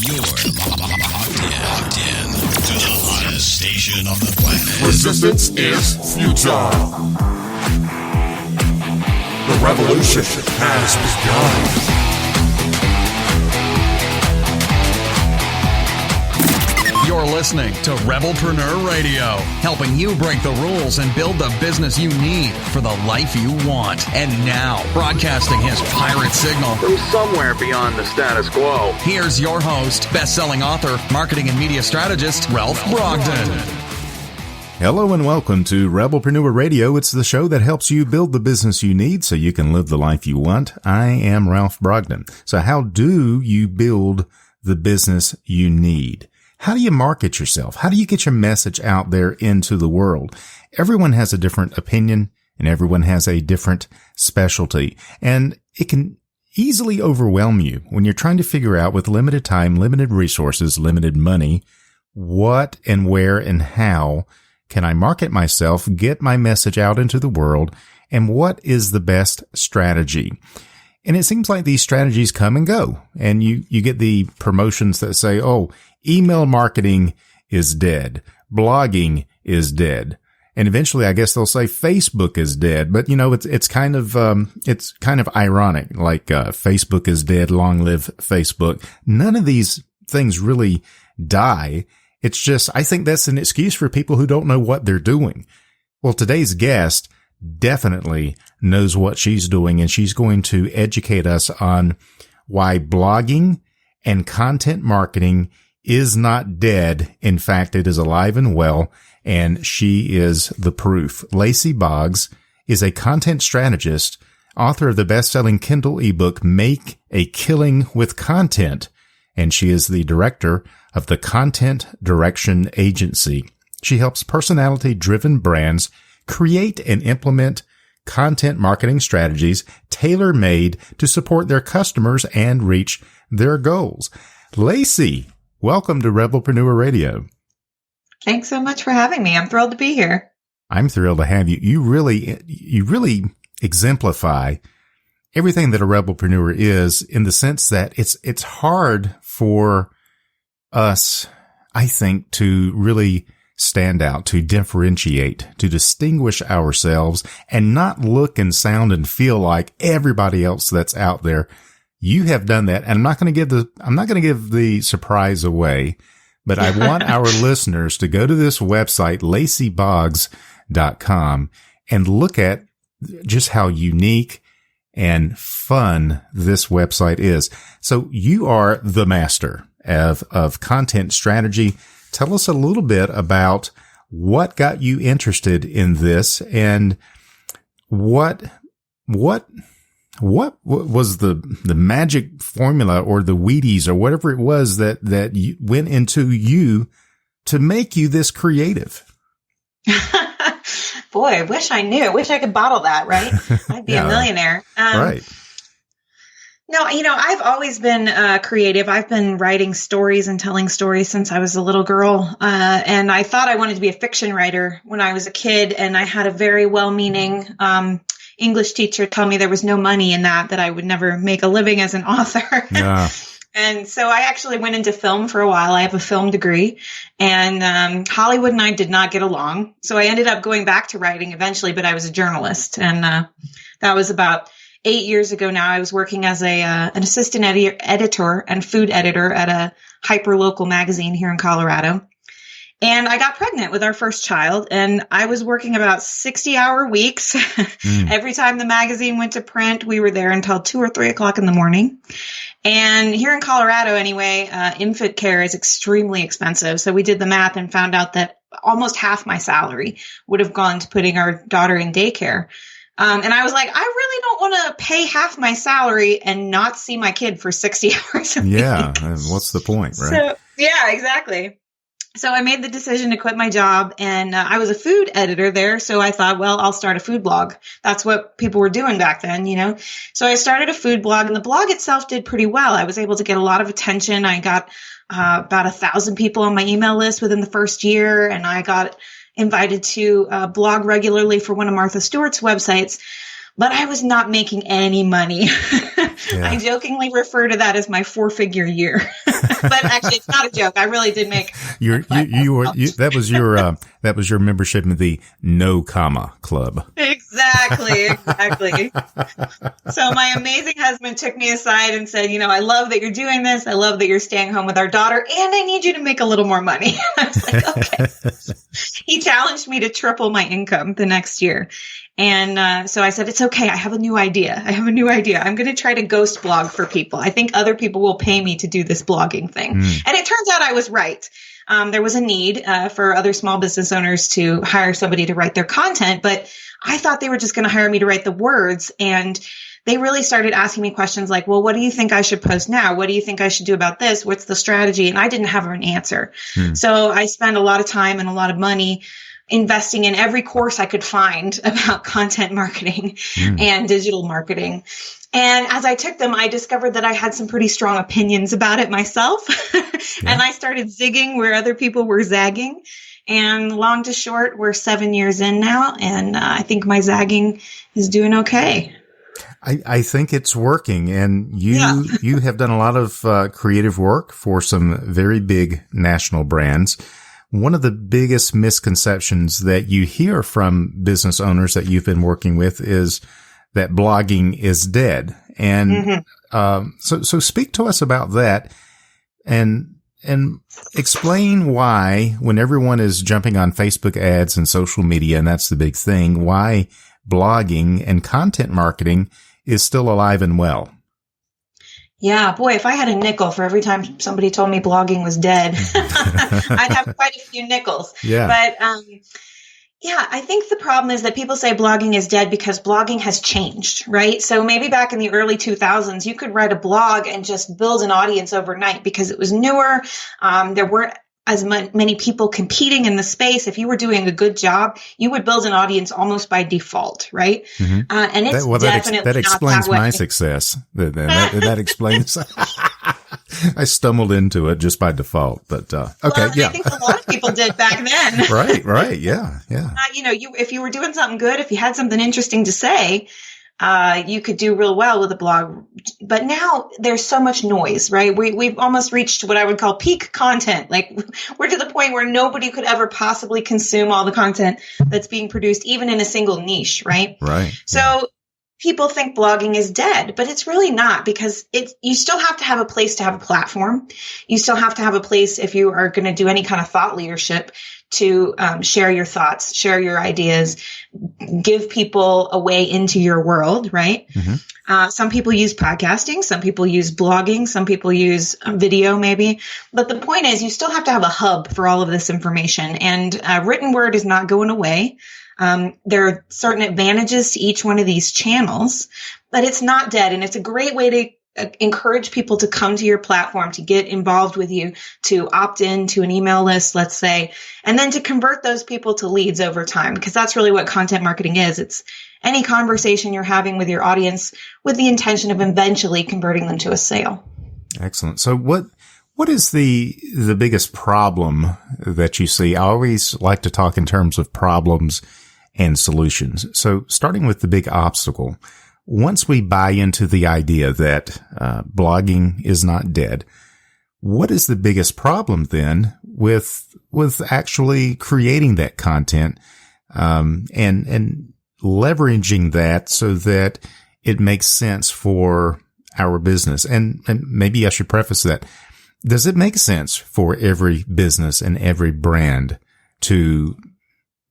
You're locked in to the hottest station on the planet. Resistance is futile. The revolution has begun. You're listening to Rebelpreneur Radio, helping you break the rules and build the business you need for the life you want. And now, broadcasting his pirate signal from somewhere beyond the status quo, here's your host, best-selling author, marketing and media strategist, Ralph Brogden. Hello and welcome to Rebelpreneur Radio. It's the show that helps you build the business you need so you can live the life you want. I am Ralph Brogden. So how do you build the business you need? How do you market yourself? How do you get your message out there into the world? Everyone has a different opinion and everyone has a different specialty. And it can easily overwhelm you when you're trying to figure out with limited time, limited resources, limited money, what and where and how can I market myself, get my message out into the world, and what is the best strategy? And it seems like these strategies come and go. And you get the promotions that say, oh, email marketing is dead. Blogging is dead. And eventually, I guess they'll say Facebook is dead. But, you know, it's kind of ironic. Like, Facebook is dead. Long live Facebook. None of these things really die. It's just, I think that's an excuse for people who don't know what they're doing. Well, today's guest definitely knows what she's doing, and she's going to educate us on why blogging and content marketing is not dead. In fact, it is alive and well, and she is the proof. Lacy Boggs is a content strategist, author of the best-selling Kindle ebook, Make a Killing with Content, and she is the director of the Content Direction Agency. She helps personality-driven brands create and implement content marketing strategies tailor-made to support their customers and reach their goals. Lacy, welcome to Rebelpreneur Radio. Thanks so much for having me. I'm thrilled to be here. I'm thrilled to have you. You really exemplify everything that a Rebelpreneur is, in the sense that it's hard for us, I think, to really stand out, to differentiate, to distinguish ourselves and not look and sound and feel like everybody else that's out there. You have done that. And I'm not going to give the surprise away, but I want our listeners to go to this website, lacyboggs.com, and look at just how unique and fun this website is. So you are the master of content strategy. Tell us a little bit about what got you interested in this, and what was the magic formula or the Wheaties or whatever it was that you went into you to make you this creative? Boy, I wish I knew. I wish I could bottle that, right? I'd be a millionaire. Right. No, I've always been creative. I've been writing stories and telling stories since I was a little girl. And I thought I wanted to be a fiction writer when I was a kid. And I had a very well-meaning English teacher tell me there was no money in that I would never make a living as an author. Yeah. And so I actually went into film for a while. I have a film degree, and Hollywood and I did not get along. So I ended up going back to writing eventually, but I was a journalist. And that was about 8 years ago now. I was working as an assistant editor and food editor at a hyper-local magazine here in Colorado. And I got pregnant with our first child, and I was working about 60-hour weeks. Every time the magazine went to print, we were there until 2 or 3 o'clock in the morning. And here in Colorado, anyway, infant care is extremely expensive. So we did the math and found out that almost half my salary would have gone to putting our daughter in daycare. And I was like, I really don't want to pay half my salary and not see my kid for 60 hours a week. Yeah. What's the point, right? So, yeah, exactly. So I made the decision to quit my job, and I was a food editor there. So I thought, well, I'll start a food blog. That's what people were doing back then, So I started a food blog, and the blog itself did pretty well. I was able to get a lot of attention. I got about 1,000 people on my email list within the first year, and I got invited to blog regularly for one of Martha Stewart's websites. but I was not making any money. Yeah. I jokingly refer to that as my 4-figure year, but actually it's not a joke. I really did make. That was your membership in the No Comma Club. Exactly. So my amazing husband took me aside and said, I love that you're doing this. I love that you're staying home with our daughter, and I need you to make a little more money. I was like, okay. He challenged me to triple my income the next year. And so I said, it's okay. I have a new idea. I'm going to try to ghost blog for people. I think other people will pay me to do this blogging thing. And it turns out I was right. There was a need for other small business owners to hire somebody to write their content, but I thought they were just going to hire me to write the words. And they really started asking me questions like, well, what do you think I should post now? What do you think I should do about this? What's the strategy? And I didn't have an answer. So I spent a lot of time and a lot of money investing in every course I could find about content marketing and digital marketing. And as I took them, I discovered that I had some pretty strong opinions about it myself. And I started zigging where other people were zagging. And long to short, we're 7 years in now. And I think my zagging is doing okay. I think it's working. And you have done a lot of creative work for some very big national brands. One of the biggest misconceptions that you hear from business owners that you've been working with is that blogging is dead. And so speak to us about that and explain why, when everyone is jumping on Facebook ads and social media, and that's the big thing, why blogging and content marketing is still alive and well. Yeah, boy, if I had a nickel for every time somebody told me blogging was dead, I'd have quite a few nickels. Yeah. But I think the problem is that people say blogging is dead because blogging has changed, right? So maybe back in the early 2000s, you could write a blog and just build an audience overnight because it was newer. There weren't as many people competing in the space. If you were doing a good job, you would build an audience almost by default, right? And it's definitely that explains not that my success. That explains. I stumbled into it just by default, but okay, I think a lot of people did back then. Right, yeah. If you were doing something good, if you had something interesting to say, you could do real well with a blog. But now there's so much noise, right? We've almost reached what I would call peak content. Like we're to the point where nobody could ever possibly consume all the content that's being produced, even in a single niche, right? Right. So people think blogging is dead, but it's really not, because you still have to have a place to have a platform. You still have to have a place, if you are going to do any kind of thought leadership, to share your thoughts, share your ideas, give people a way into your world, right? Some people use podcasting, some people use blogging, some people use video maybe. But the point is, you still have to have a hub for all of this information. And written word is not going away. There are certain advantages to each one of these channels, but it's not dead. And it's a great way to encourage people to come to your platform, to get involved with you, to opt in to an email list, let's say, and then to convert those people to leads over time, because that's really what content marketing is. It's any conversation you're having with your audience with the intention of eventually converting them to a sale. Excellent. So what is the biggest problem that you see? I always like to talk in terms of problems and solutions. So starting with the big obstacle, once we buy into the idea that blogging is not dead, what is the biggest problem then with actually creating that content and leveraging that so that it makes sense for our business? And maybe I should preface that. Does it make sense for every business and every brand to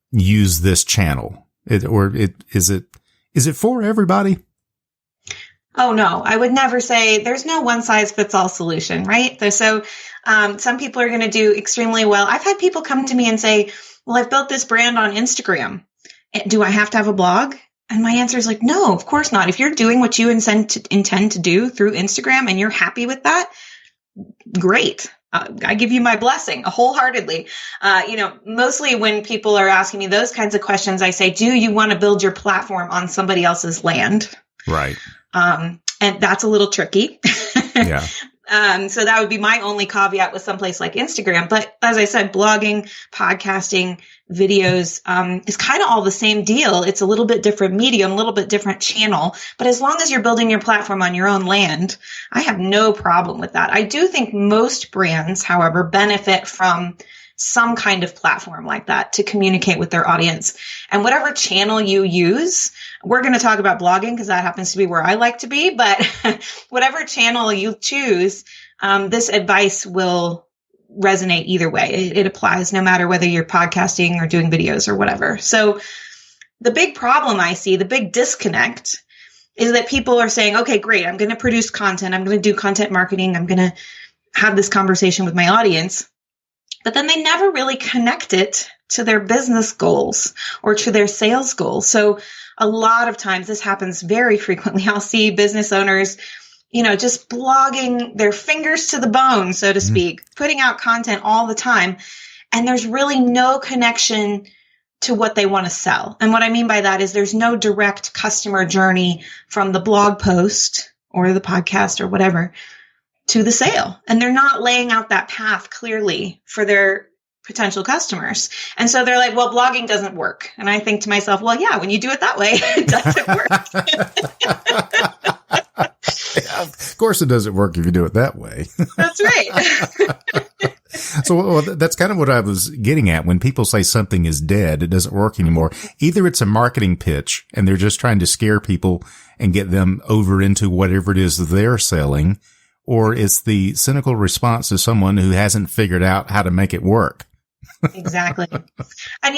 use this channel? Is it for everybody? Oh, no, I would never say there's no one size fits all solution, right? So some people are going to do extremely well. I've had people come to me and say, well, I've built this brand on Instagram. Do I have to have a blog? And my answer is like, no, of course not. If you're doing what you intend to do through Instagram and you're happy with that, great. I give you my blessing wholeheartedly. Mostly when people are asking me those kinds of questions, I say, do you want to build your platform on somebody else's land? Right. And that's a little tricky. Yeah. So that would be my only caveat with someplace like Instagram. But as I said, blogging, podcasting, videos is kind of all the same deal. It's a little bit different medium, a little bit different channel. But as long as you're building your platform on your own land, I have no problem with that. I do think most brands, however, benefit from some kind of platform like that to communicate with their audience. And whatever channel you use, we're going to talk about blogging because that happens to be where I like to be, but whatever channel you choose, this advice will resonate either way. It applies no matter whether you're podcasting or doing videos or whatever. So the big problem I see, the big disconnect is that people are saying, okay, great, I'm going to produce content. I'm going to do content marketing. I'm going to have this conversation with my audience. But then they never really connect it to their business goals or to their sales goals. So a lot of times this happens very frequently. I'll see business owners, just blogging their fingers to the bone, so to speak, putting out content all the time. And there's really no connection to what they want to sell. And what I mean by that is there's no direct customer journey from the blog post or the podcast or whatever to the sale. And they're not laying out that path clearly for their potential customers. And so they're like, well, blogging doesn't work. And I think to myself, well, yeah, when you do it that way, it doesn't work. Yeah, of course it doesn't work if you do it that way. That's right. So that's kind of what I was getting at. When people say something is dead, it doesn't work anymore. Either it's a marketing pitch and they're just trying to scare people and get them over into whatever it is they're selling, or it's the cynical response to someone who hasn't figured out how to make it work. Exactly. And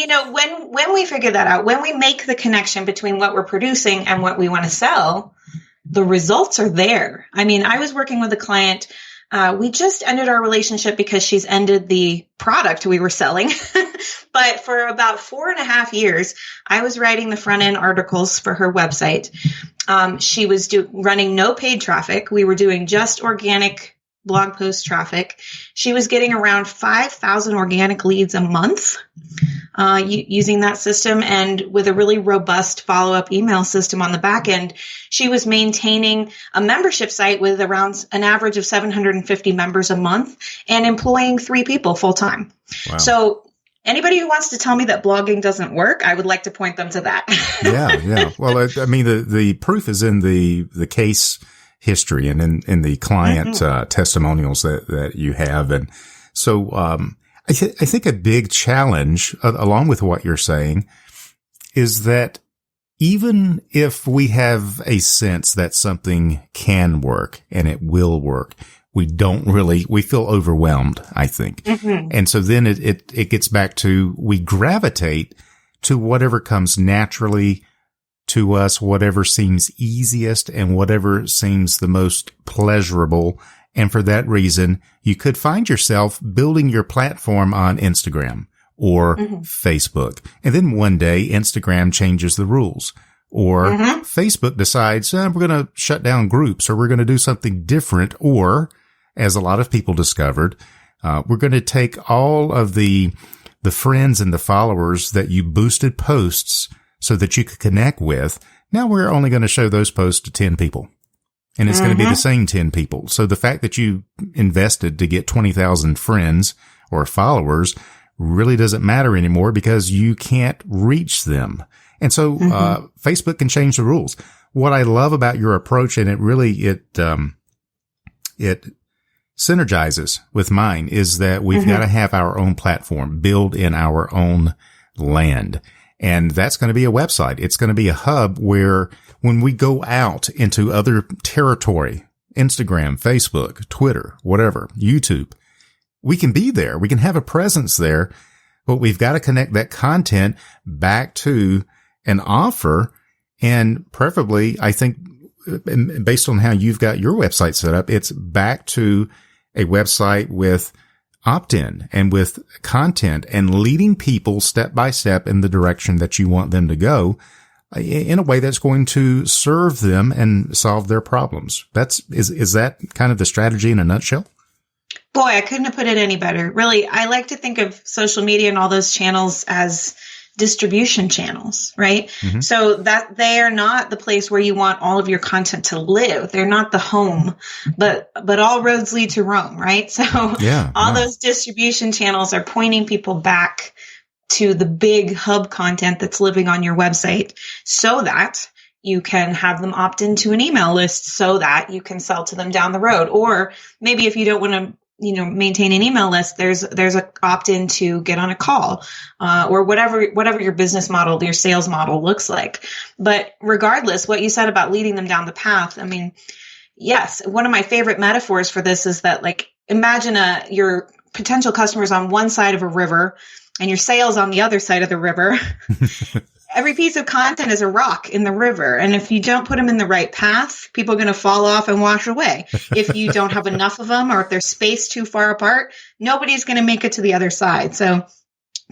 when we figure that out, when we make the connection between what we're producing and what we want to sell, the results are there. I mean, I was working with a client. We just ended our relationship because she's ended the product we were selling. But for about 4.5 years, I was writing the front end articles for her website. She was running no paid traffic. We were doing just organic blog post traffic. She was getting around 5,000 organic leads a month using that system, and with a really robust follow-up email system on the back end. She was maintaining a membership site with around an average of 750 members a month and employing 3 people full-time. Wow. So anybody who wants to tell me that blogging doesn't work, I would like to point them to that. Yeah. Well, I mean, the proof is in the case history and in the client testimonials that you have. And so I think a big challenge, along with what you're saying, is that even if we have a sense that something can work and it will work, we feel overwhelmed, I think. And so then it gets back to, we gravitate to whatever comes naturally to us, whatever seems easiest and whatever seems the most pleasurable. And for that reason, you could find yourself building your platform on Instagram or Facebook. And then one day Instagram changes the rules, or Facebook decides we're going to shut down groups, or we're going to do something different. Or, as a lot of people discovered, we're going to take all of the friends and the followers that you boosted posts so that you could connect with. Now we're only going to show those posts to 10 people. And it's going to be the same 10 people. So the fact that you invested to get 20,000 friends or followers really doesn't matter anymore because you can't reach them. And so, Facebook can change the rules. What I love about your approach, and it synergizes with mine, is that we've got to have our own platform, build in our own land. And that's going to be a website. It's going to be a hub where when we go out into other territory, Instagram, Facebook, Twitter, whatever, YouTube, we can be there. We can have a presence there, but we've got to connect that content back to an offer. And preferably, I think, based on how you've got your website set up, it's back to a website with opt-in and with content and leading people step by step in the direction that you want them to go in a way that's going to serve them and solve their problems. Is that kind of the strategy in a nutshell? Boy, I couldn't have put it any better. Really, I like to think of social media and all those channels as distribution channels, right? So that they are not the place where you want all of your content to live. They're not the home, but all roads lead to Rome, right? So those distribution channels are pointing people back to the big hub content that's living on your website so that you can have them opt into an email list so that you can sell to them down the road. Or maybe if you don't want to, maintain an email list, there's a opt-in to get on a call, or whatever your business model, your sales model looks like. But regardless, what you said about leading them down the path, I mean, yes, one of my favorite metaphors for this is that, like, imagine your potential customers on one side of a river and your sales on the other side of the river. Every piece of content is a rock in the river. And if you don't put them in the right path, people are going to fall off and wash away. If you don't have enough of them, or if they're spaced too far apart, nobody's going to make it to the other side. So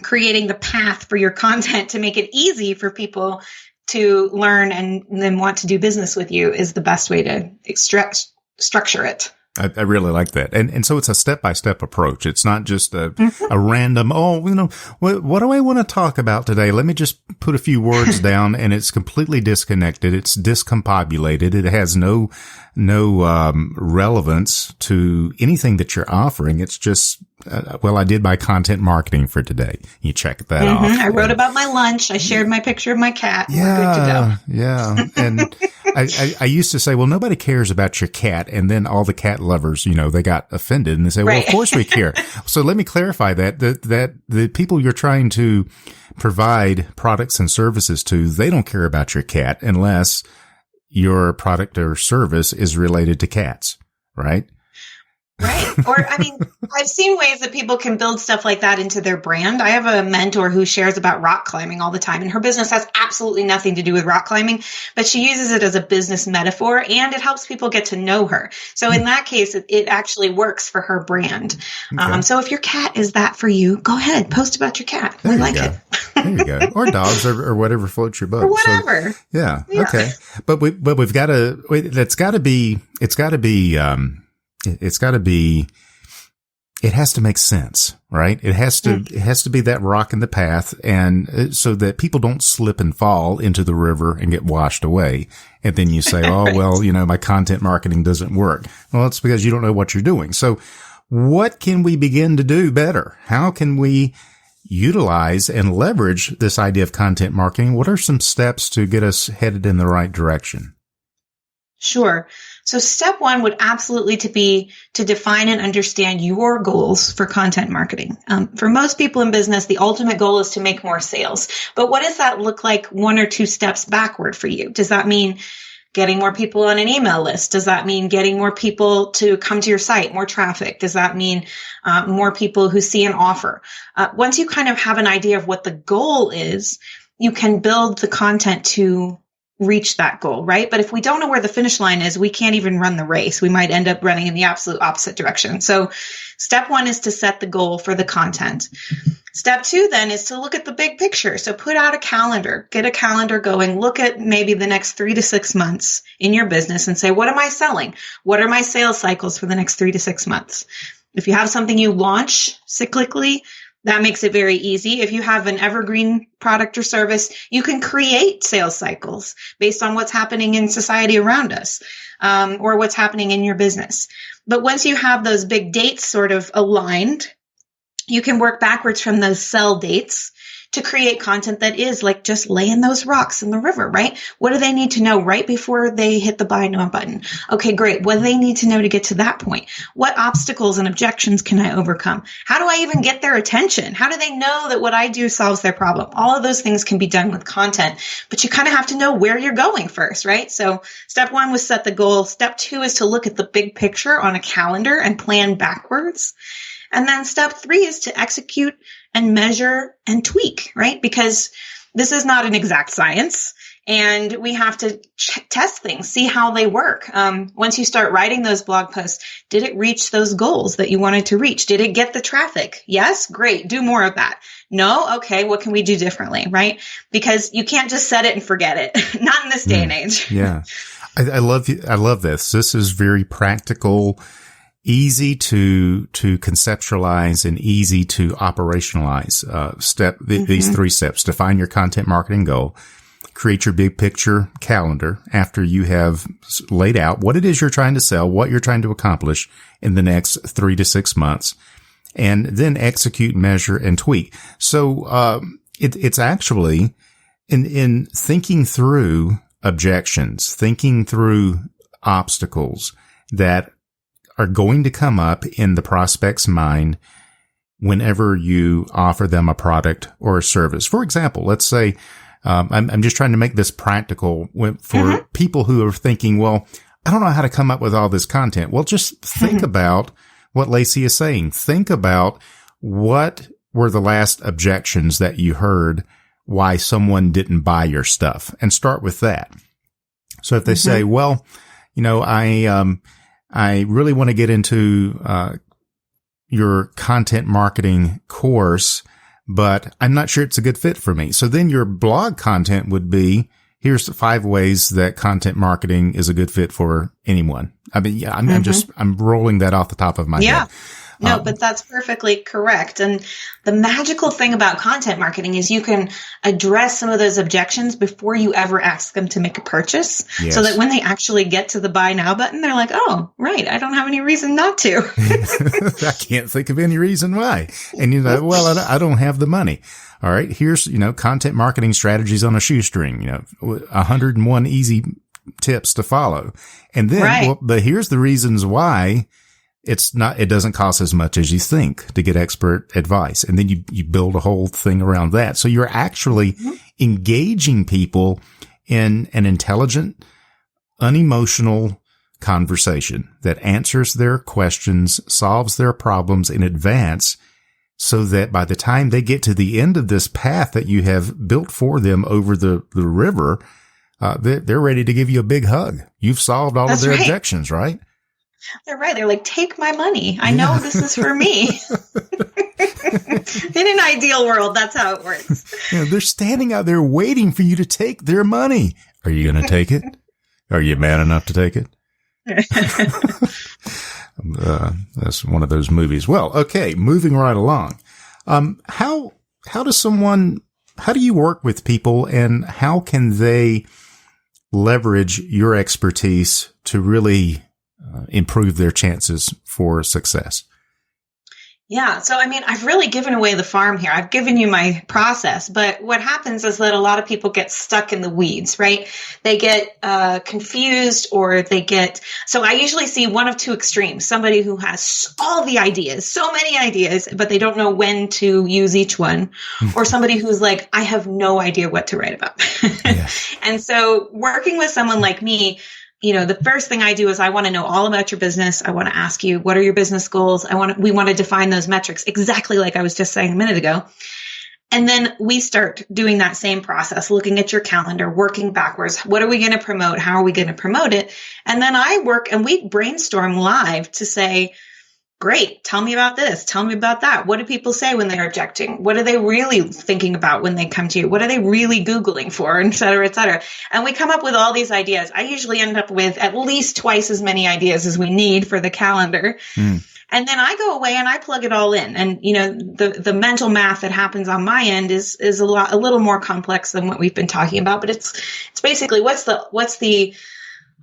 creating the path for your content to make it easy for people to learn and then want to do business with you is the best way to structure it. I really like that. And so it's a step-by-step approach. It's not just a random, what do I want to talk about today? Let me just put a few words down, and it's completely disconnected. It's discombobulated. It has no relevance to anything that you're offering. It's just, I did my content marketing for today. You check that off. I wrote about my lunch. I shared my picture of my cat. We're good to go. Yeah. And I used to say, well, nobody cares about your cat. And then all the cat lovers, they got offended and they say, well, of course we care. So let me clarify that the people you're trying to provide products and services to, they don't care about your cat unless your product or service is related to cats, right? Right. Or, I mean, I've seen ways that people can build stuff like that into their brand. I have a mentor who shares about rock climbing all the time, and her business has absolutely nothing to do with rock climbing, but she uses it as a business metaphor, and it helps people get to know her. So in that case, it actually works for her brand. Okay. So if your cat is that for you, go ahead, post about your cat. We like it. There you go. Or dogs or whatever floats your boat. Or whatever. So, yeah. Okay. But we've got to, it has to make sense, right? It has to be that rock in the path, and so that people don't slip and fall into the river and get washed away. And then you say, oh, well, my content marketing doesn't work. Well, it's because you don't know what you're doing. So what can we begin to do better? How can we utilize and leverage this idea of content marketing? What are some steps to get us headed in the right direction? Sure. So step one would absolutely be to define and understand your goals for content marketing. For most people in business, the ultimate goal is to make more sales. But what does that look like one or two steps backward for you? Does that mean getting more people on an email list? Does that mean getting more people to come to your site, more traffic? Does that mean more people who see an offer? Once you kind of have an idea of what the goal is, you can build the content to reach that goal, right? But if we don't know where the finish line is, we can't even run the race. We might end up running in the absolute opposite direction. So step one is to set the goal for the content. Step two then is to look at the big picture. So put out a calendar, get a calendar going, look at maybe the next 3 to 6 months in your business and say, what am I selling? What are my sales cycles for the next 3 to 6 months? If you have something you launch cyclically, that makes it very easy. If you have an evergreen product or service, you can create sales cycles based on what's happening in society around us, or what's happening in your business. But once you have those big dates sort of aligned, you can work backwards from those sell dates to create content that is like just laying those rocks in the river, right? What do they need to know right before they hit the buy now button? Okay, great. What do they need to know to get to that point? What obstacles and objections can I overcome? How do I even get their attention? How do they know that what I do solves their problem? All of those things can be done with content, but you kind of have to know where you're going first, right? So step one was set the goal. Step two is to look at the big picture on a calendar and plan backwards. And then step three is to execute and measure and tweak, right? Because this is not an exact science, and we have to test things, see how they work. Once you start writing those blog posts, did it reach those goals that you wanted to reach? Did it get the traffic? Yes? Great. Do more of that. No? Okay. What can we do differently, right? Because you can't just set it and forget it. Not in this day and age. Yeah. I love this. This is very practical. easy to conceptualize and easy to operationalize. These 3 steps: define your content marketing goal, create your big picture calendar after you have laid out what it is you're trying to sell, what you're trying to accomplish in the next 3 to 6 months, and then execute, measure, and tweak. So, it's actually in thinking through objections, thinking through obstacles that are going to come up in the prospect's mind whenever you offer them a product or a service. For example, let's say, I'm just trying to make this practical for people who are thinking, well, I don't know how to come up with all this content. Well, just think about what Lacy is saying. Think about what were the last objections that you heard why someone didn't buy your stuff, and start with that. So if they say, well, I really want to get into your content marketing course, but I'm not sure it's a good fit for me. So then your blog content would be, here's 5 ways that content marketing is a good fit for anyone. I mean, yeah, I'm rolling that off the top of my head. No, but that's perfectly correct. And the magical thing about content marketing is you can address some of those objections before you ever ask them to make a purchase. Yes. So that when they actually get to the buy now button, they're like, oh, right, I don't have any reason not to. I can't think of any reason why. And well, I don't have the money. All right. Here's, content marketing strategies on a shoestring, 101 easy tips to follow. And then, but here's the reasons why. It doesn't cost as much as you think to get expert advice. And then you build a whole thing around that. So you're actually engaging people in an intelligent, unemotional conversation that answers their questions, solves their problems in advance, so that by the time they get to the end of this path that you have built for them over the river, they're ready to give you a big hug. You've solved all of their objections, right? They're right. They're like, take my money. I know this is for me. In an ideal world, that's how it works. They're standing out there waiting for you to take their money. Are you going to take it? Are you man enough to take it? That's one of those movies. Well, okay, moving right along. How do you work with people, and how can they leverage your expertise to really improve their chances for success? Yeah. So, I've really given away the farm here. I've given you my process, but what happens is that a lot of people get stuck in the weeds, right? They get confused, or so I usually see one of 2 extremes: somebody who has all the ideas, so many ideas, but they don't know when to use each one, or somebody who's like, I have no idea what to write about. Yeah. And so working with someone like me, the first thing I do is I want to know all about your business. I want to ask you, what are your business goals? We want to define those metrics exactly like I was just saying a minute ago. And then we start doing that same process, looking at your calendar, working backwards. What are we going to promote? How are we going to promote it? And then I work and we brainstorm live to say, great, tell me about this. Tell me about that. What do people say when they're objecting? What are they really thinking about when they come to you? What are they really Googling for, et cetera, et cetera? And we come up with all these ideas. I usually end up with at least twice as many ideas as we need for the calendar. And then I go away and I plug it all in. And, the mental math that happens on my end is a little more complex than what we've been talking about. But it's basically what's the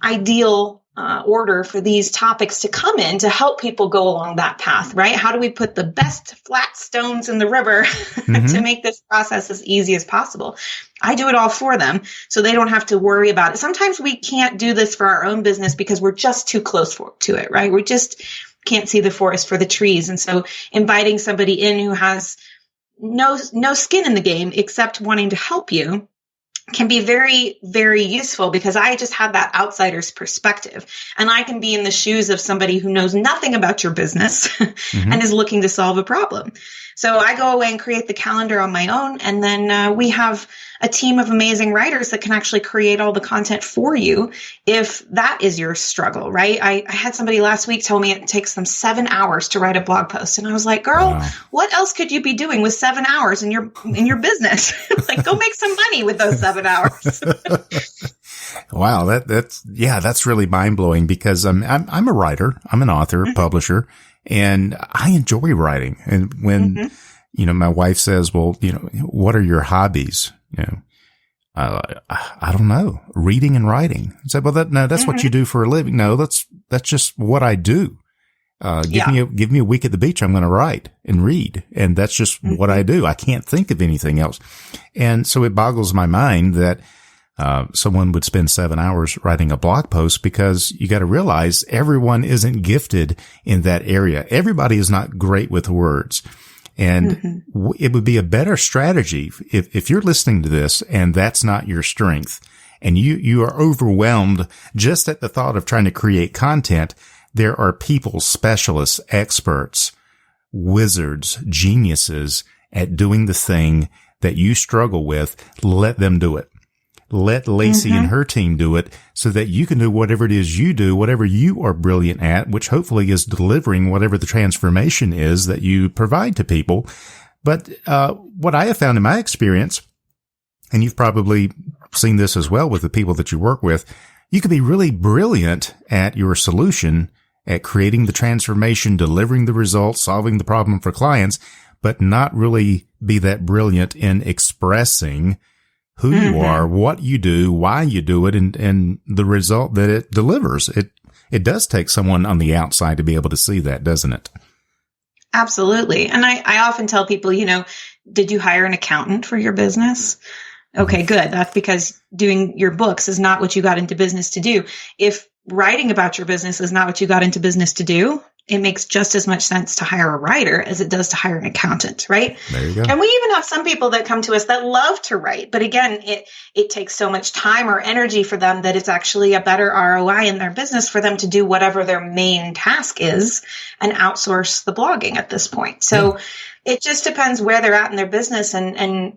ideal order for these topics to come in to help people go along that path, right? How do we put the best flat stones in the river to make this process as easy as possible? I do it all for them so they don't have to worry about it. Sometimes we can't do this for our own business because we're just too close to it, right? We just can't see the forest for the trees. And so inviting somebody in who has no skin in the game except wanting to help you can be very, very useful, because I just have that outsider's perspective, and I can be in the shoes of somebody who knows nothing about your business and is looking to solve a problem. So I go away and create the calendar on my own, and then we have a team of amazing writers that can actually create all the content for you if that is your struggle, right? I had somebody last week tell me it takes them 7 hours to write a blog post, and I was like, girl, what else could you be doing with 7 hours in your business? Like, go make some money with those 7 hours. Wow. That's really mind blowing because I'm a writer. I'm an author, publisher, and I enjoy writing. And when, my wife says, well, what are your hobbies? I don't know. Reading and writing. I said, well, that's what you do for a living. No, that's just what I do. Give me a week at the beach. I'm going to write and read. And that's just what I do. I can't think of anything else. And so it boggles my mind that, someone would spend 7 hours writing a blog post because you got to realize everyone isn't gifted in that area. Everybody is not great with words. And it would be a better strategy if you're listening to this and that's not your strength and you are overwhelmed just at the thought of trying to create content. There are people, specialists, experts, wizards, geniuses at doing the thing that you struggle with. Let them do it. Let Lacy and her team do it so that you can do whatever it is you do, whatever you are brilliant at, which hopefully is delivering whatever the transformation is that you provide to people. But what I have found in my experience, and you've probably seen this as well with the people that you work with, you can be really brilliant at your solution, at creating the transformation, delivering the results, solving the problem for clients, but not really be that brilliant in expressing who you are, what you do, why you do it, and the result that it delivers. It does take someone on the outside to be able to see that, doesn't it? Absolutely. And I often tell people, did you hire an accountant for your business? Okay, good. That's because doing your books is not what you got into business to do. If writing about your business is not what you got into business to do, it makes just as much sense to hire a writer as it does to hire an accountant, right? There you go. And we even have some people that come to us that love to write, but again, it takes so much time or energy for them that it's actually a better ROI in their business for them to do whatever their main task is and outsource the blogging at this point. So it just depends where they're at in their business. And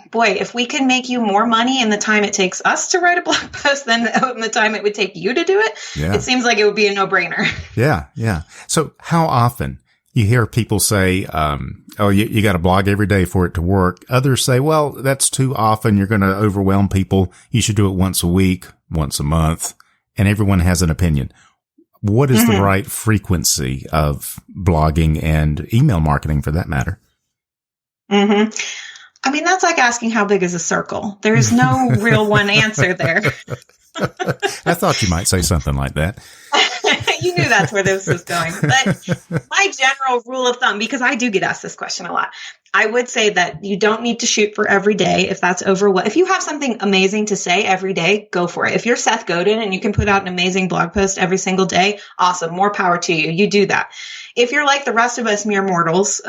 boy, if we can make you more money in the time it takes us to write a blog post than in the time it would take you to do it, it seems like it would be a no-brainer. Yeah. So how often you hear people say, you got to blog every day for it to work. Others say, well, that's too often. You're going to overwhelm people. You should do it once a week, once a month. And everyone has an opinion. What is the right frequency of blogging and email marketing for that matter? I mean, that's like asking how big is a circle. There's no real one answer there. I thought you might say something like that. You knew that's where this was going. But my general rule of thumb, because I do get asked this question a lot, I would say that you don't need to shoot for every day if that's if you have something amazing to say every day, go for it. If you're Seth Godin and you can put out an amazing blog post every single day, awesome. More power to you. You do that. If you're like the rest of us mere mortals,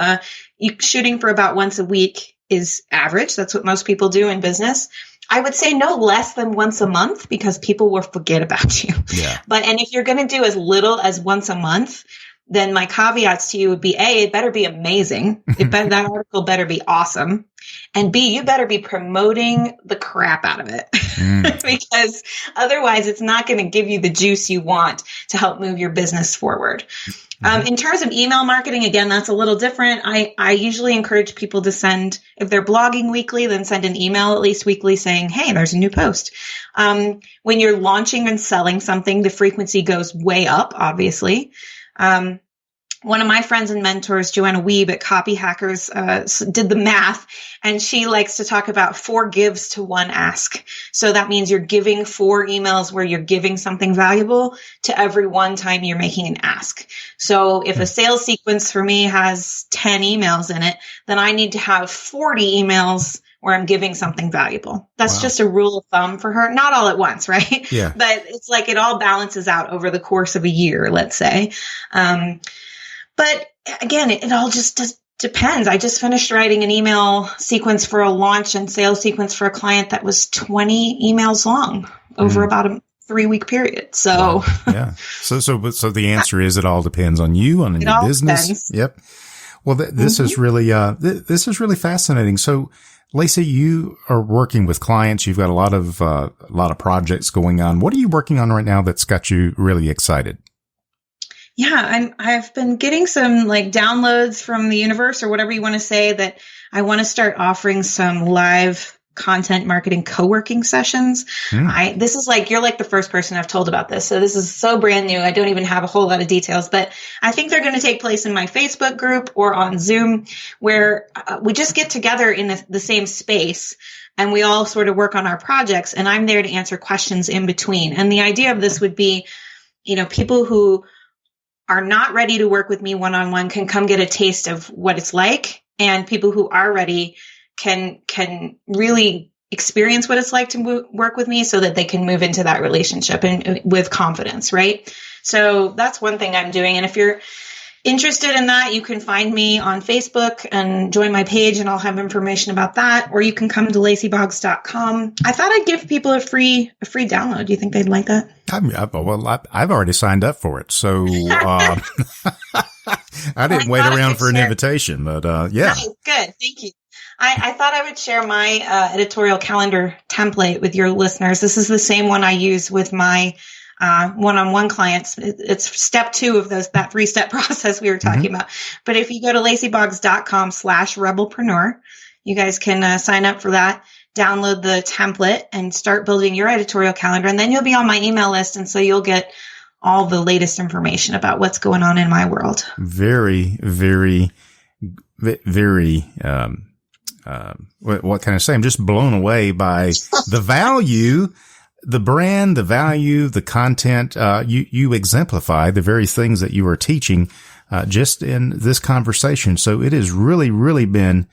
shooting for about once a week is average. That's what most people do in business. I would say no less than once a month because people will forget about you. Yeah. And if you're going to do as little as once a month, then my caveats to you would be A, it better be amazing. That article better be awesome. And B, you better be promoting the crap out of it because otherwise it's not going to give you the juice you want to help move your business forward. In terms of email marketing, again, that's a little different. I usually encourage people to send, if they're blogging weekly, then send an email at least weekly saying, hey, there's a new post. When you're launching and selling something, the frequency goes way up, obviously. One of my friends and mentors, Joanna Wiebe at Copy Hackers, did the math, and she likes to talk about 4 gives to 1 ask. So that means you're giving 4 emails where you're giving something valuable to every one time you're making an ask. So if a sales sequence for me has 10 emails in it, then I need to have 40 emails where I'm giving something valuable. That's just a rule of thumb for her. Not all at once, right? Yeah. But it's like it all balances out over the course of a year, let's say. But again, it all just depends. I just finished writing an email sequence for a launch and sales sequence for a client that was 20 emails long over about a 3-week period. So, yeah. So the answer is it all depends on you, on your business. Depends. Yep. Well, this is really, this is really fascinating. So, Lacy, you are working with clients. You've got a lot of projects going on. What are you working on right now that's got you really excited? Yeah, I've been getting some downloads from the universe or whatever you want to say that I want to start offering some live content marketing co-working sessions. This is like, you're like the first person I've told about this. So this is so brand new. I don't even have a whole lot of details, but I think they're going to take place in my Facebook group or on Zoom, where we just get together in the same space and we all sort of work on our projects, and I'm there to answer questions in between. And the idea of this would be, people who are not ready to work with me one-on-one can come get a taste of what it's like. And people who are ready can really experience what it's like to work with me so that they can move into that relationship and with confidence, right? So that's one thing I'm doing. And if you're interested in that, you can find me on Facebook and join my page, and I'll have information about that. Or you can come to lacyboggs.com. I thought I'd give people a free download. Do you think they'd like that? I've already signed up for it, so I didn't wait around for an invitation. But yeah, nice, good, thank you. I thought I would share my editorial calendar template with your listeners. This is the same one I use with my one-on-one clients. It's step 2 of that 3-step process we were talking about. But if you go to lacyboggs.com/rebelpreneur, you guys can sign up for that, download the template, and start building your editorial calendar. And then you'll be on my email list. And so you'll get all the latest information about what's going on in my world. Very, very, very, what can I say? I'm just blown away by the value, the brand, the value, the content. You exemplify the very things that you are teaching, just in this conversation. So it has really, really been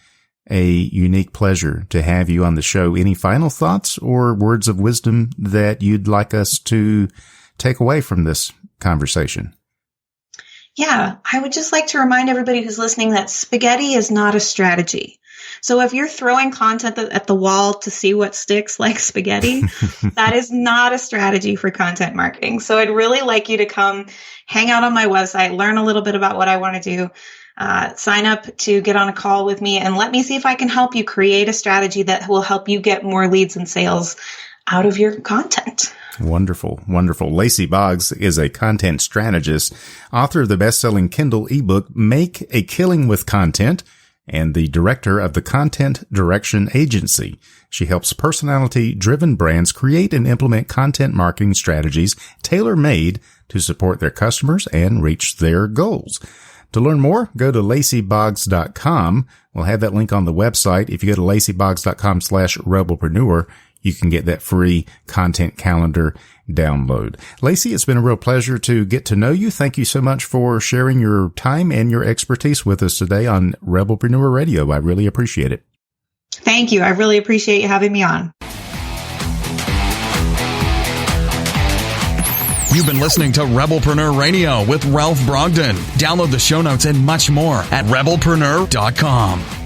a unique pleasure to have you on the show. Any final thoughts or words of wisdom that you'd like us to take away from this conversation? Yeah, I would just like to remind everybody who's listening that spaghetti is not a strategy. So if you're throwing content at the wall to see what sticks like spaghetti, that is not a strategy for content marketing. So I'd really like you to come hang out on my website, learn a little bit about what I want to do, sign up to get on a call with me, and let me see if I can help you create a strategy that will help you get more leads and sales out of your content. Wonderful, wonderful. Lacy Boggs is a content strategist, author of the best-selling Kindle ebook, Make a Killing with Content, and the director of the Content Direction Agency. She helps personality-driven brands create and implement content marketing strategies tailor-made to support their customers and reach their goals. To learn more, go to lacyboggs.com. We'll have that link on the website. If you go to lacyboggs.com/rebelpreneur, you can get that free content calendar download. Lacy, it's been a real pleasure to get to know you. Thank you so much for sharing your time and your expertise with us today on Rebelpreneur Radio. I really appreciate it. Thank you. I really appreciate you having me on. You've been listening to Rebelpreneur Radio with Ralph Brogden. Download the show notes and much more at rebelpreneur.com.